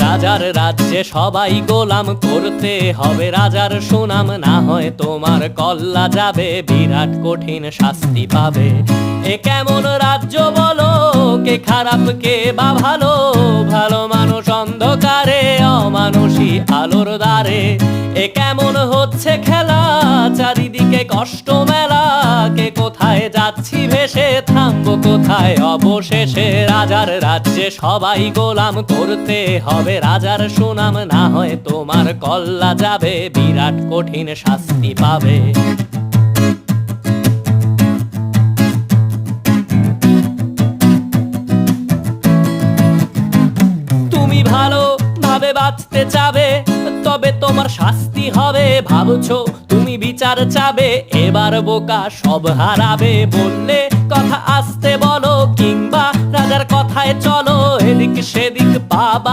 রাজার রাজ্যে সবাই গোলাম, করতে হবে রাজার সুনাম, না হয় তোমার কল্লা যাবে, বিরাট কঠিন শাস্তি পাবে। এ কেমন রাজ্য বলো, কে খারাপ কে বা ভালো, ভালো মানুষ অন্ধকারে, অমানুষী আলোর দ্বারে। এ কেমন হচ্ছে খেলা, চারিদিকে কষ্ট মেলা, কে কোথায় যাচ্ছি ভেসে, থামবো কোথায় অবশেষে। রাজার রাজ্যে সবাই গোলাম, করতে হবে রাজার সুনাম, না হয় তোমার কল্লা যাবে, বিরাট কঠিন শাস্তি পাবে। তুমি ভালো ভাবে বাঁচতে চাবে, তবে তোমার শাস্তি হবে। ভাবছো তুমি বিচার চাবে, এবার বোকা সব হারাবে। বললে কথা আস্তে বলো, কিংবা রাজার কথায় চলো, এদিক সেদিক পাবা